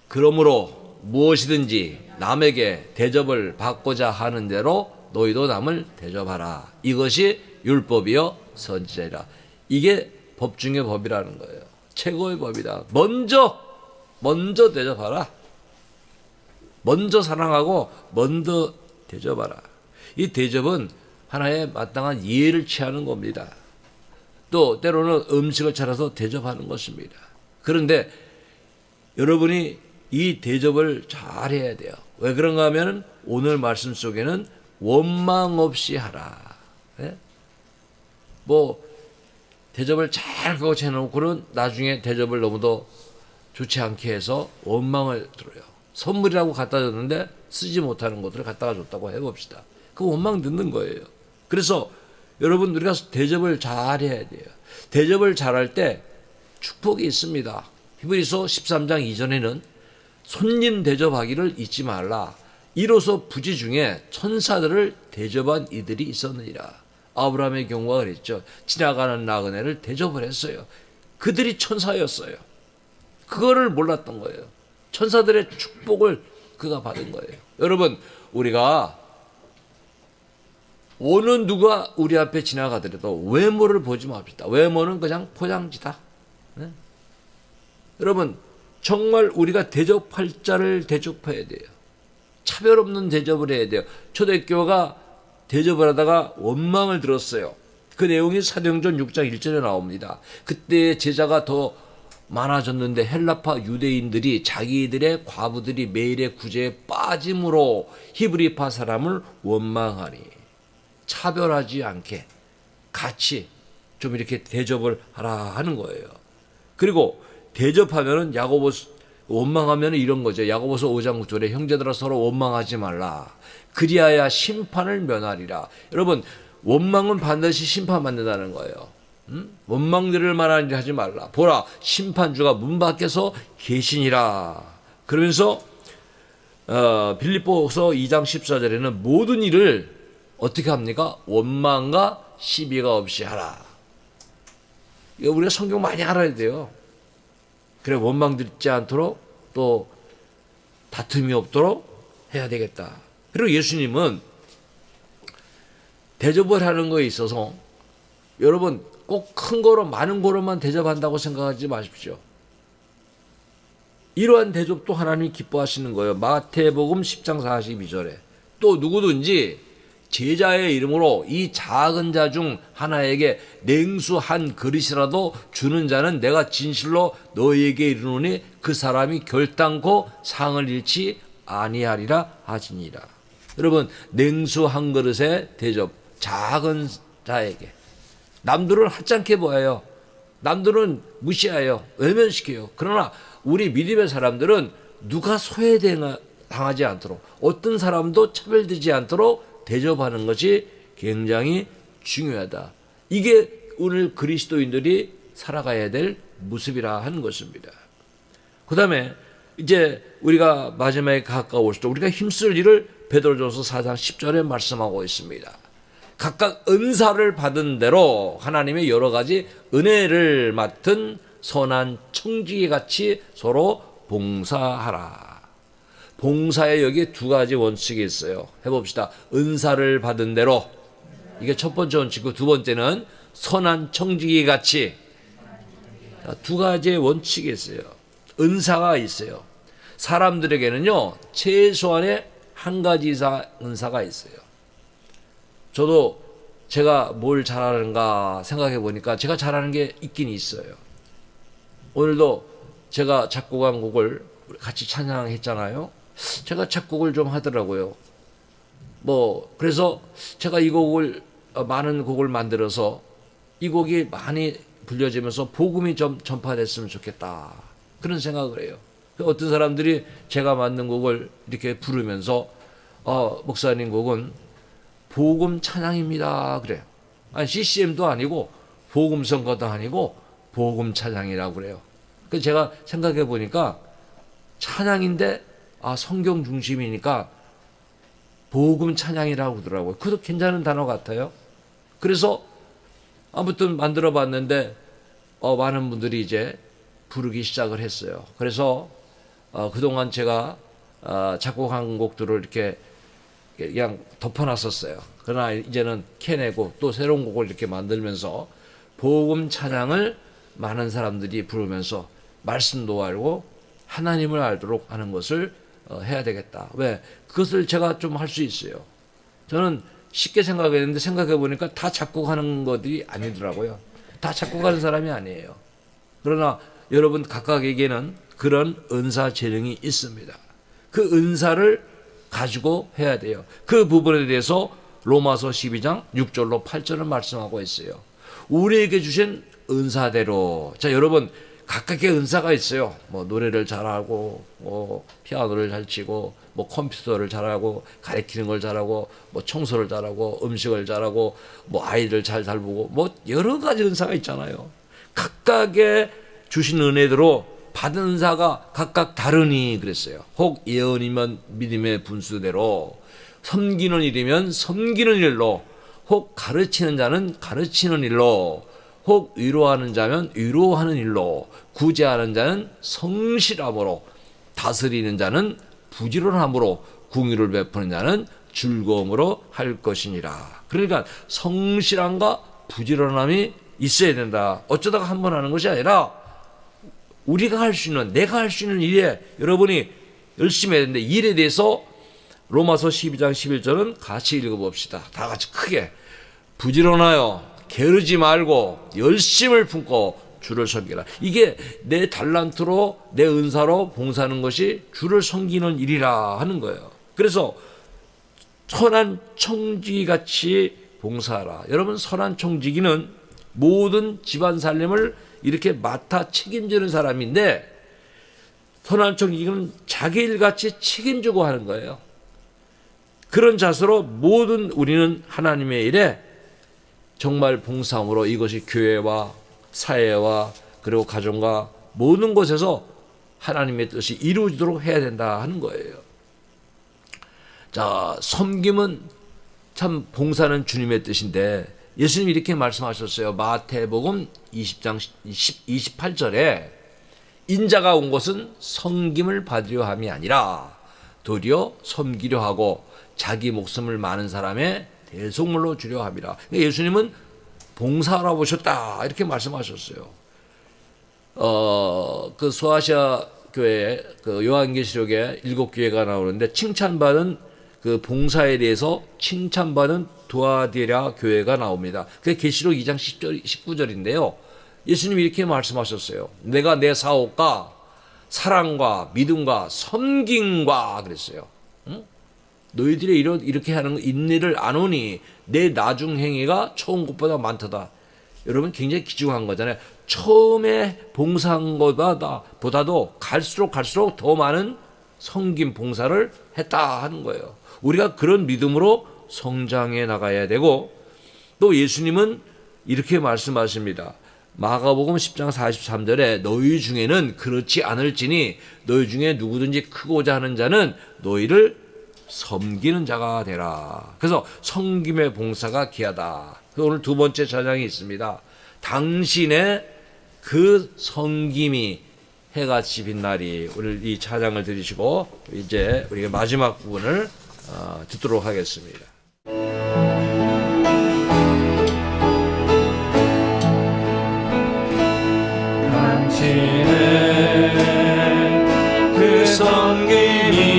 그러므로 무엇이든지 남에게 대접을 받고자 하는 대로 너희도 남을 대접하라. 이것이 율법이요 선지자이라. 이게 법 중의 법이라는 거예요. 최고의 법이다. 먼저 대접하라. 먼저 사랑하고 먼저 대접하라. 이 대접은 하나의 마땅한 예의를 취하는 겁니다. 또 때로는 음식을 차려서 대접하는 것입니다. 그런데 여러분이 이 대접을 잘 해야 돼요. 왜 그런가 하면 오늘 말씀 속에는 원망 없이 하라. 네? 뭐 대접을 잘 거쳐 해놓고는 나중에 대접을 너무도 좋지 않게 해서 원망을 들어요. 선물이라고 갖다 줬는데 쓰지 못하는 것들을 갖다가 줬다고 해봅시다. 그 원망 듣는 거예요. 그래서 여러분, 우리가 대접을 잘 해야 돼요. 대접을 잘할 때 축복이 있습니다. 히브리서 13장 이전에는 손님 대접하기를 잊지 말라. 이로써 부지 중에 천사들을 대접한 이들이 있었느니라. 아브라함의 경우가 그랬죠. 지나가는 나그네를 대접을 했어요. 그들이 천사였어요. 그거를 몰랐던 거예요. 천사들의 축복을 그가 받은 거예요. 여러분, 우리가 어느 누가 우리 앞에 지나가더라도 외모를 보지 맙시다. 외모는 그냥 포장지다. 네? 여러분, 정말 우리가 대접할 자를 대접해야 돼요. 차별 없는 대접을 해야 돼요. 초대교회가 대접을 하다가 원망을 들었어요. 그 내용이 사도행전 6장 1절에 나옵니다. 그때 제자가 더 많아졌는데 헬라파 유대인들이 자기들의 과부들이 매일의 구제에 빠짐으로 히브리파 사람을 원망하니 차별하지 않게 같이 좀 이렇게 대접을 하라 하는 거예요. 그리고 대접하면은 야고보서 원망하면은 이런 거죠. 야고보서 5장 9절에 형제들아 서로 원망하지 말라. 그리하여 심판을 면하리라. 여러분 원망은 반드시 심판받는다는 거예요. 원망들을 말하는 일 하지 말라. 보라 심판주가 문 밖에서 계시니라. 그러면서 빌립보서 2장 14절에는 모든 일을 어떻게 합니까? 원망과 시비가 없이 하라. 이거 우리가 성경 많이 알아야 돼요. 그래 원망 듣지 않도록 또 다툼이 없도록 해야 되겠다. 그리고 예수님은 대접을 하는 거에 있어서 여러분 꼭 큰 거로 많은 거로만 대접한다고 생각하지 마십시오. 이러한 대접도 하나님이 기뻐하시는 거예요. 마태복음 10장 42절에 또 누구든지 제자의 이름으로 이 작은 자 중 하나에게 냉수 한 그릇이라도 주는 자는 내가 진실로 너희에게 이르노니 그 사람이 결단코 상을 잃지 아니하리라 하시니라. 여러분 냉수 한 그릇의 대접 작은 자에게 남들은 하찮게 보여요. 남들은 무시해요. 외면시켜요. 그러나 우리 믿음의 사람들은 누가 소외당하지 않도록 어떤 사람도 차별되지 않도록 대접하는 것이 굉장히 중요하다. 이게 오늘 그리스도인들이 살아가야 될 모습이라 하는 것입니다. 그 다음에 이제 우리가 마지막에 가까울 때 우리가 힘쓸 일을 베드로전서 4장 10절에 말씀하고 있습니다. 각각 은사를 받은 대로 하나님의 여러 가지 은혜를 맡은 선한 청지기 같이 서로 봉사하라. 봉사에 여기 두 가지 원칙이 있어요. 해봅시다. 은사를 받은 대로 이게 첫 번째 원칙이고 두 번째는 선한 청지기 같이 두 가지의 원칙이 있어요. 은사가 있어요. 사람들에게는요 최소한의 한 가지 이상 은사가 있어요. 저도 제가 뭘 잘하는가 생각해 보니까 제가 잘하는 게 있긴 있어요. 오늘도 제가 작곡한 곡을 같이 찬양했잖아요. 제가 작곡을 좀 하더라고요. 그래서 제가 이 곡을 많은 곡을 만들어서 이 곡이 많이 불려지면서 복음이 좀 전파됐으면 좋겠다. 그런 생각을 해요. 어떤 사람들이 제가 만든 곡을 이렇게 부르면서 목사님 곡은 복음 찬양입니다. 그래요. 아니 CCM도 아니고 복음 선거도 아니고 복음 찬양이라고 그래요. 그래서 제가 생각해 보니까 찬양인데 성경 중심이니까 복음 찬양이라고 그러더라고요. 그것도 괜찮은 단어 같아요. 그래서 아무튼 만들어 봤는데 많은 분들이 이제 부르기 시작을 했어요. 그래서 그동안 제가 작곡한 곡들을 이렇게 그냥 덮어놨었어요. 그러나 이제는 캐내고 또 새로운 곡을 이렇게 만들면서 복음 찬양을 많은 사람들이 부르면서 말씀도 알고 하나님을 알도록 하는 것을 해야 되겠다. 왜? 그것을 제가 좀 할 수 있어요. 저는 쉽게 생각했는데 생각해 보니까 다 작곡하는 것들이 아니더라고요. 다 작곡하는 사람이 아니에요. 그러나 여러분 각각에게는 그런 은사 재능이 있습니다. 그 은사를 가지고 해야 돼요. 그 부분에 대해서 로마서 12장 6절로 8절을 말씀하고 있어요. 우리에게 주신 은사대로. 자, 여러분 각각의 은사가 있어요. 노래를 잘하고 피아노를 잘 치고 컴퓨터를 잘하고 가르치는 걸 잘하고 청소를 잘하고 음식을 잘하고 아이들 잘 보고 여러 가지 은사가 있잖아요. 각각의 주신 은혜대로 받은 은사가 각각 다르니 그랬어요. 혹 예언이면 믿음의 분수대로, 섬기는 일이면 섬기는 일로, 혹 가르치는 자는 가르치는 일로, 혹 위로하는 자면 위로하는 일로, 구제하는 자는 성실함으로, 다스리는 자는 부지런함으로, 궁유를 베푸는 자는 즐거움으로 할 것이니라. 그러니까 성실함과 부지런함이 있어야 된다. 어쩌다가 한 번 하는 것이 아니라 우리가 할 수 있는, 내가 할 수 있는 일에 여러분이 열심히 해야 되는데 일에 대해서 로마서 12장 11절은 같이 읽어봅시다. 다 같이 크게. 부지런하여 게으르지 말고 열심을 품고 주를 섬기라. 이게 내 달란트로 내 은사로 봉사하는 것이 주를 섬기는 일이라 하는 거예요. 그래서 선한 청지기같이 봉사하라. 여러분, 선한 청지기는 모든 집안 살림을 이렇게 맡아 책임지는 사람인데, 선한 청지기는 자기 일같이 책임지고 하는 거예요. 그런 자세로 모든 우리는 하나님의 일에 정말 봉사함으로 이것이 교회와 사회와 그리고 가정과 모든 곳에서 하나님의 뜻이 이루어지도록 해야 된다 하는 거예요. 자, 섬김은 참 봉사는 주님의 뜻인데 예수님 이렇게 말씀하셨어요. 마태복음 20장 28절에 인자가 온 것은 섬김을 받으려 함이 아니라 도리어 섬기려 하고 자기 목숨을 많은 사람의 대속물로 주려 함이라. 그러니까 예수님은 봉사하러 오셨다 이렇게 말씀하셨어요. 그 소아시아 교회 그 요한계시록에 7교회가 나오는데 칭찬받은 그 봉사에 대해서 칭찬받은 두아디라 교회가 나옵니다. 그게 계시록 2장 19절인데요. 예수님이 이렇게 말씀하셨어요. 내가 내 사업과 사랑과 믿음과 섬김과 그랬어요. 응? 너희들이 이렇게 하는 인내를 안 오니 내 나중 행위가 처음 것보다 많다. 여러분 굉장히 귀중한 거잖아요. 처음에 봉사한 것보다도 갈수록 더 많은 섬김 봉사를 했다 하는 거예요. 우리가 그런 믿음으로 성장해 나가야 되고, 또 예수님은 이렇게 말씀하십니다. 마가복음 10장 43절에 너희 중에는 그렇지 않을지니 너희 중에 누구든지 크고자 하는 자는 너희를 섬기는 자가 되라. 그래서 섬김의 봉사가 귀하다. 오늘 두 번째 찬양이 있습니다. 당신의 그 섬김이 해같이 빛나리. 오늘 이 찬양을 들으시고 이제 우리가 마지막 부분을 듣도록 하겠습니다. 당신의 그 섬김이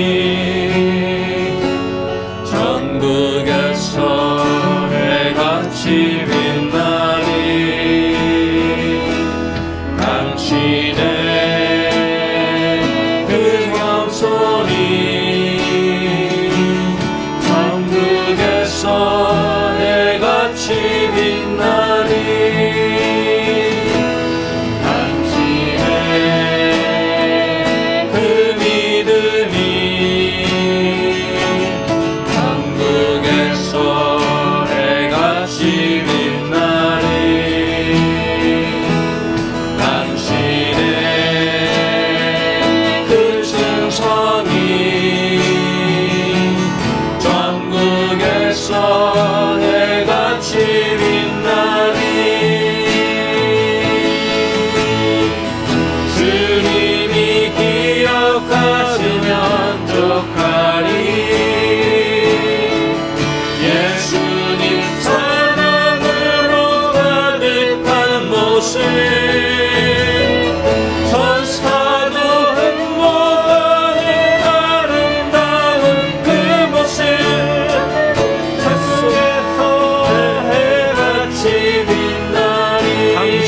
전국에서 해같이 빛나리. 당신의 그 겸손이 전국에서 해같이 빛나리.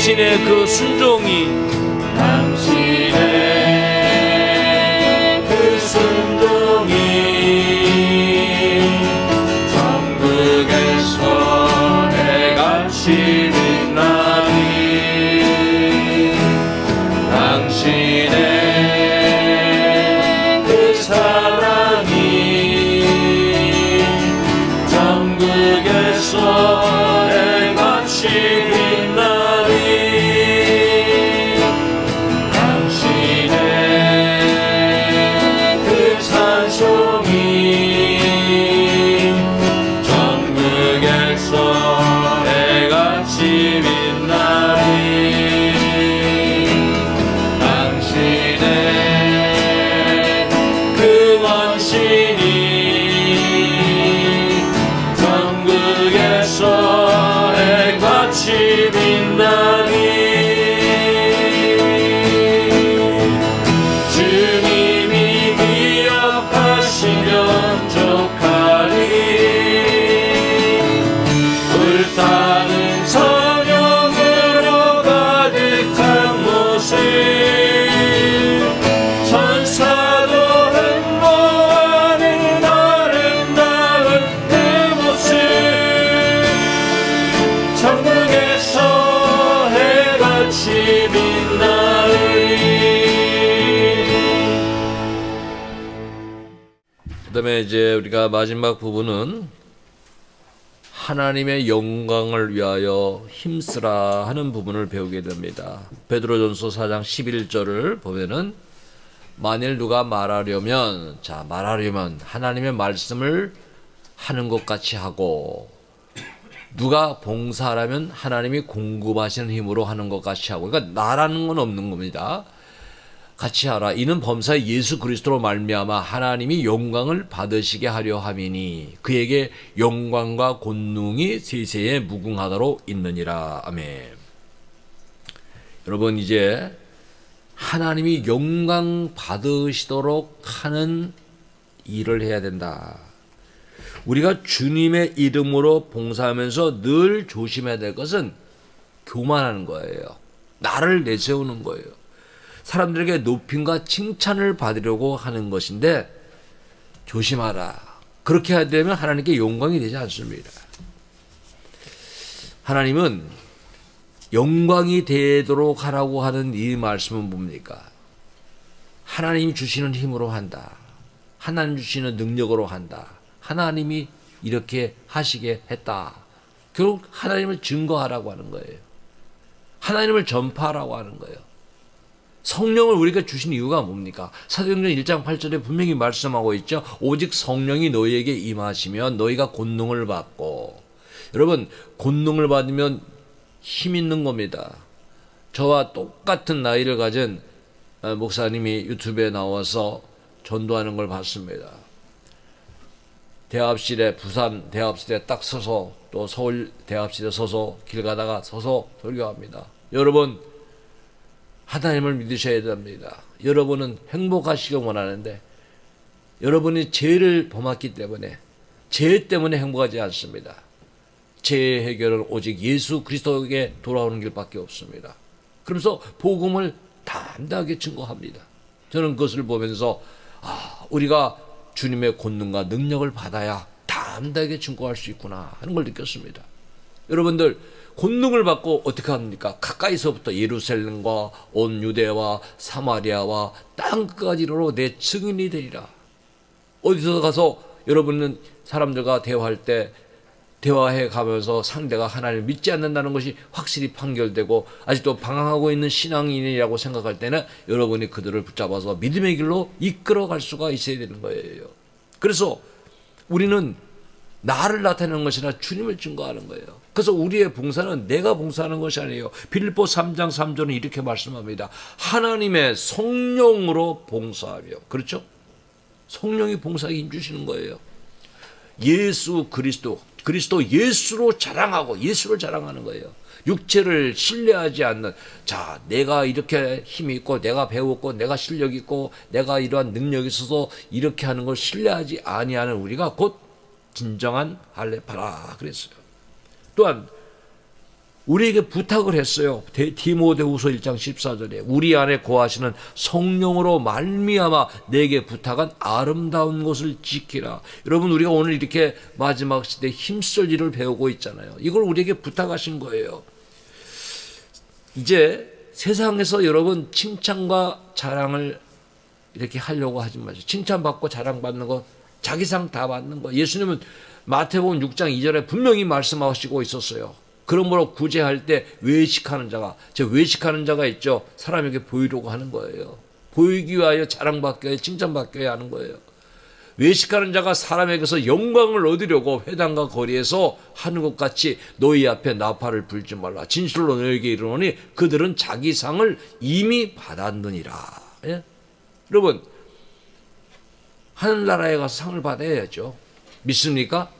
당신의 그 순종이 그 순종이 전국에서 해같이 빛나리. 당신의 그 사랑이 전국에서 해같이 빛나리. 전국에서 해같이 빛나리. 그다음에 이제 우리가 마지막 부분은 하나님의 영광을 위하여 힘쓰라 하는 부분을 배우게 됩니다. 베드로전서 4장 11절을 보면은 만일 누가 말하려면 하나님의 말씀을 하는 것 같이 하고, 누가 봉사하라면 하나님이 공급하시는 힘으로 하는 것 같이 하고, 그러니까 나라는 건 없는 겁니다. 같이 하라. 이는 범사에 예수 그리스도로 말미암아 하나님이 영광을 받으시게 하려 함이니 그에게 영광과 권능이 세세에 무궁하도록 있느니라. 아멘. 여러분, 이제 하나님이 영광 받으시도록 하는 일을 해야 된다. 우리가 주님의 이름으로 봉사하면서 늘 조심해야 될 것은 교만하는 거예요. 나를 내세우는 거예요. 사람들에게 높임과 칭찬을 받으려고 하는 것인데 조심하라. 그렇게 해야 되면 하나님께 영광이 되지 않습니다. 하나님은 영광이 되도록 하라고 하는 이 말씀은 뭡니까? 하나님이 주시는 힘으로 한다. 하나님 주시는 능력으로 한다. 하나님이 이렇게 하시게 했다. 결국 하나님을 증거하라고 하는 거예요. 하나님을 전파하라고 하는 거예요. 성령을 우리가 주신 이유가 뭡니까? 사도행전 1장 8절에 분명히 말씀하고 있죠. 오직 성령이 너희에게 임하시면 너희가 권능을 받고. 여러분, 권능을 받으면 힘 있는 겁니다. 저와 똑같은 나이를 가진 목사님이 유튜브에 나와서 전도하는 걸 봤습니다. 대합실에, 부산 대합실에 딱 서서, 또 서울 대합실에 서서 길 가다가 서서 설교합니다. 여러분, 하나님을 믿으셔야 됩니다. 여러분은 행복하시길 원하는데 여러분이 죄를 범했기 때문에, 죄 때문에 행복하지 않습니다. 죄의 해결은 오직 예수 그리스도에게 돌아오는 길밖에 없습니다. 그러면서 복음을 담대하게 증거합니다. 저는 그것을 보면서 우리가 주님의 권능과 능력을 받아야 담대하게 증거할 수 있구나 하는 걸 느꼈습니다. 여러분들, 권능을 받고 어떻게 합니까? 가까이서부터 예루살렘과 온 유대와 사마리아와 땅끝까지로 내 증인이 되리라. 어디서 가서 여러분은 사람들과 대화할 때 대화해 가면서 상대가 하나님을 믿지 않는다는 것이 확실히 판결되고 아직도 방황하고 있는 신앙인이라고 생각할 때는 여러분이 그들을 붙잡아서 믿음의 길로 이끌어갈 수가 있어야 되는 거예요. 그래서 우리는 나를 나타내는 것이 아니라 주님을 증거하는 거예요. 그래서 우리의 봉사는 내가 봉사하는 것이 아니에요. 빌립보 3장 3절은 이렇게 말씀합니다. 하나님의 성령으로 봉사하며. 그렇죠? 성령이 봉사에 힘주시는 거예요. 예수 그리스도 예수로 자랑하고 예수를 자랑하는 거예요. 육체를 신뢰하지 않는, 자, 내가 이렇게 힘이 있고 내가 배웠고 내가 실력이 있고 내가 이러한 능력이 있어서 이렇게 하는 걸 신뢰하지 아니하는 우리가 곧 진정한 할례파라 그랬어요. 또한 우리에게 부탁을 했어요. 디모데후서 1장 14절에 우리 안에 거하시는 성령으로 말미암아 내게 부탁한 아름다운 것을 지키라. 여러분, 우리가 오늘 이렇게 마지막 시대 힘쓸 일을 배우고 있잖아요. 이걸 우리에게 부탁하신 거예요. 이제 세상에서 여러분 칭찬과 자랑을 이렇게 하려고 하지 마세요. 칭찬받고 자랑받는 거, 자기상 다 받는 거. 예수님은 마태복음 6장 2절에 분명히 말씀하시고 있었어요. 그러므로 구제할 때 외식하는 자가 있죠. 사람에게 보이려고 하는 거예요. 보이기 위하여 자랑받기 위하여 칭찬받기 위하여 하는 거예요. 외식하는 자가 사람에게서 영광을 얻으려고 회당과 거리에서 하는 것 같이 너희 앞에 나팔을 불지 말라. 진실로 너에게 이르노니 그들은 자기 상을 이미 받았느니라. 예? 여러분, 하늘나라에 가서 상을 받아야죠. 믿습니까?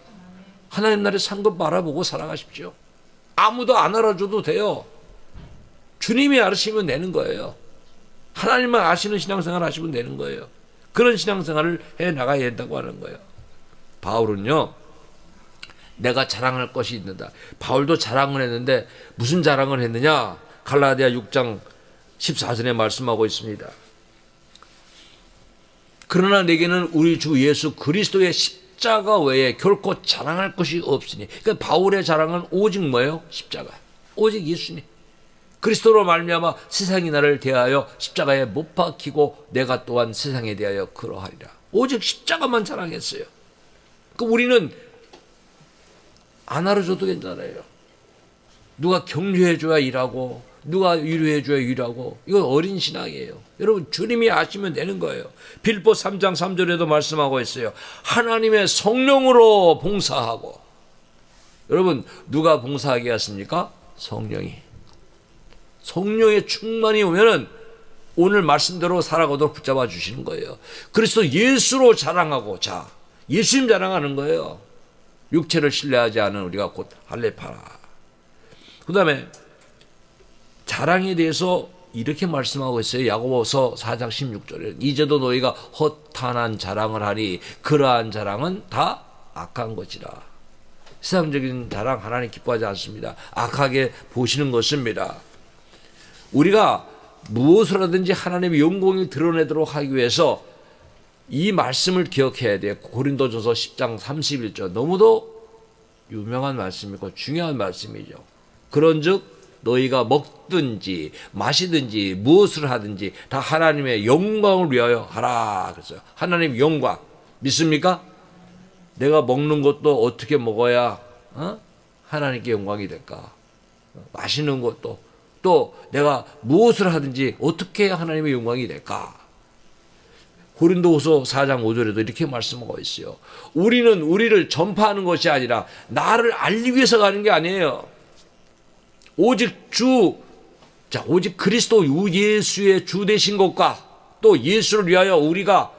하나님 나라의 상급 바라보고 살아가십시오. 아무도 안 알아줘도 돼요. 주님이 알으시면 되는 거예요. 하나님만 아시는 신앙생활 하시면 되는 거예요. 그런 신앙생활을 해나가야 된다고 하는 거예요. 바울은요, 내가 자랑할 것이 있는다. 바울도 자랑을 했는데 무슨 자랑을 했느냐? 갈라디아 6장 14절에 말씀하고 있습니다. 그러나 내게는 우리 주 예수 그리스도의 십자가 외에 결코 자랑할 것이 없으니. 그러니까 바울의 자랑은 오직 뭐예요? 십자가. 오직 예수님. 그리스도로 말미암아 세상이 나를 대하여 십자가에 못 박히고 내가 또한 세상에 대하여 그러하리라. 오직 십자가만 자랑했어요. 그 우리는 안 알아줘도 괜찮아요. 누가 격려해줘야 일하고 누가 위로해줘야 일하고, 이건 어린 신앙이에요. 여러분, 주님이 아시면 되는 거예요. 빌보 3장 3절에도 말씀하고 있어요. 하나님의 성령으로 봉사하고. 여러분, 누가 봉사하게 하십니까? 성령이. 성령의 충만이 오면은 오늘 말씀대로 살아가도록 붙잡아 주시는 거예요. 그래서 예수로 자랑하고, 자, 예수님 자랑하는 거예요. 육체를 신뢰하지 않은 우리가 곧 할례파라. 그 다음에 자랑에 대해서 이렇게 말씀하고 있어요. 야고보서 4장 16절에 이제도 너희가 허탄한 자랑을 하니 그러한 자랑은 다 악한 것이라. 세상적인 자랑 하나님 기뻐하지 않습니다. 악하게 보시는 것입니다. 우리가 무엇을 하든지 하나님의 영광을 드러내도록 하기 위해서 이 말씀을 기억해야 돼요. 고린도전서 10장 31절, 너무도 유명한 말씀이고 중요한 말씀이죠. 그런즉 너희가 먹든지 마시든지 무엇을 하든지 다 하나님의 영광을 위하여 하라 그랬어요. 하나님의 영광 믿습니까? 내가 먹는 것도 어떻게 먹어야 하나님께 영광이 될까? 마시는 것도, 또 내가 무엇을 하든지 어떻게 해야 하나님의 영광이 될까? 고린도후서 4장 5절에도 이렇게 말씀하고 있어요. 우리는 우리를 전파하는 것이 아니라 나를 알리기 위해서 가는 게 아니에요. 오직 오직 그리스도 예수의 주 되신 것과 또 예수를 위하여 우리가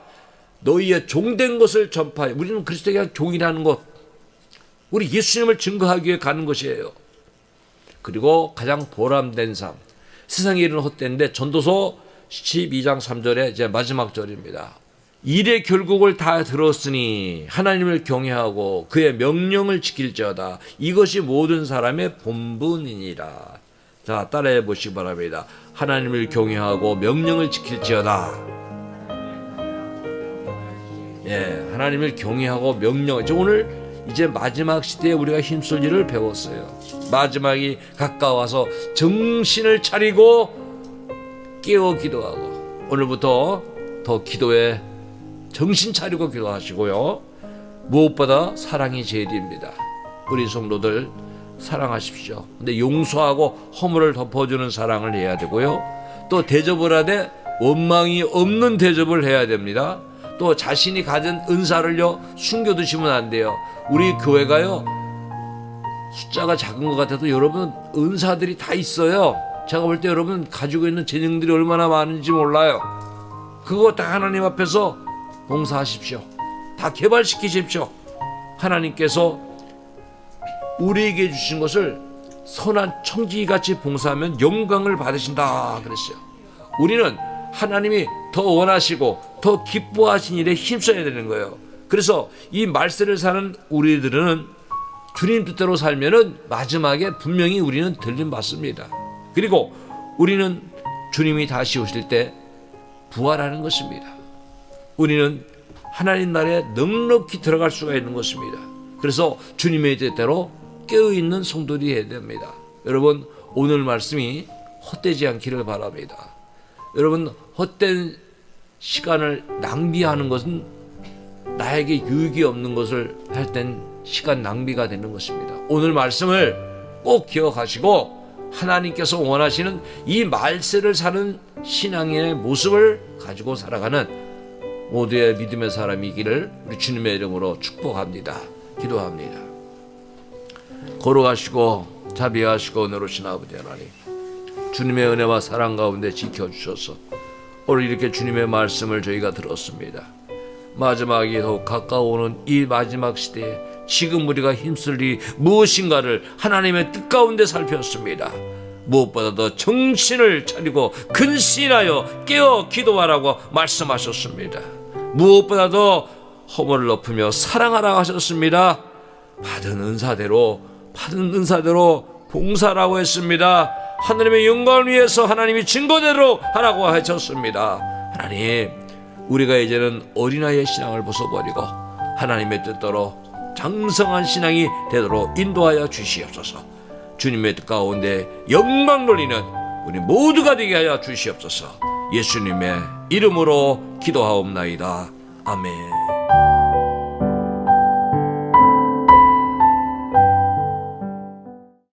너희의 종된 것을 전파해. 우리는 그리스도에게 종이라는 것, 우리 예수님을 증거하기 위해 가는 것이에요. 그리고 가장 보람된 삶, 세상의 일은 헛된데 전도서 12장 3절에 이제 마지막 절입니다. 일의 결국을 다 들었으니 하나님을 경외하고 그의 명령을 지킬지어다. 이것이 모든 사람의 본분이니라. 자, 따라해 보시기 바랍니다. 하나님을 경외하고 명령을 지킬지어다. 예, 하나님을 경외하고 명령. 오늘 이제 마지막 시대에 우리가 힘쓸 일을 배웠어요. 마지막이 가까워서 정신을 차리고 깨어 기도하고, 오늘부터 더 기도에 정신 차리고 기도하시고요. 무엇보다 사랑이 제일입니다. 우리 성도들 사랑하십시오. 근데 용서하고 허물을 덮어주는 사랑을 해야 되고요. 또 대접을 하되 원망이 없는 대접을 해야 됩니다. 또 자신이 가진 은사를요 숨겨두시면 안 돼요. 우리 교회가요 숫자가 작은 것 같아도 여러분 은사들이 다 있어요. 제가 볼 때 여러분 가지고 있는 재능들이 얼마나 많은지 몰라요. 그거 다 하나님 앞에서 봉사하십시오. 다 개발시키십시오. 하나님께서 우리에게 주신 것을 선한 청지기같이 봉사하면 영광을 받으신다 그랬어요. 우리는 하나님이 더 원하시고 더 기뻐하신 일에 힘써야 되는 거예요. 그래서 이 말세를 사는 우리들은 주님 뜻대로 살면은 마지막에 분명히 우리는 들림받습니다. 그리고 우리는 주님이 다시 오실 때 부활하는 것입니다. 우리는 하나님 나라에 넉넉히 들어갈 수가 있는 것입니다. 그래서 주님의 뜻대로 깨어있는 성도들이 해야 됩니다. 여러분, 오늘 말씀이 헛되지 않기를 바랍니다. 여러분, 헛된 시간을 낭비하는 것은 나에게 유익이 없는 것을 할 땐 시간 낭비가 되는 것입니다. 오늘 말씀을 꼭 기억하시고 하나님께서 원하시는 이 말세를 사는 신앙의 모습을 가지고 살아가는 모두의 믿음의 사람이기를 우리 주님의 이름으로 축복합니다. 기도합니다. 걸어가시고 자비하시고 은혜로우신 아버지 하나님, 주님의 은혜와 사랑 가운데 지켜주셔서 오늘 이렇게 주님의 말씀을 저희가 들었습니다. 마지막이 더욱 가까워오는 이 마지막 시대에 지금 우리가 힘쓸 일이 무엇인가를 하나님의 뜻 가운데 살폈습니다. 무엇보다도 정신을 차리고 근신하여 깨어 기도하라고 말씀하셨습니다. 무엇보다도 허물을 덮으며 사랑하라고 하셨습니다. 받은 은사대로 봉사라고 했습니다. 하나님의 영광을 위해서 하나님이 증거대로 하라고 하셨습니다. 하나님, 우리가 이제는 어린아이의 신앙을 벗어버리고 하나님의 뜻대로 장성한 신앙이 되도록 인도하여 주시옵소서. 주님의 뜻 가운데 영광 돌리는 우리 모두가 되게 하여 주시옵소서. 예수님의 이름으로 기도하옵나이다. 아멘.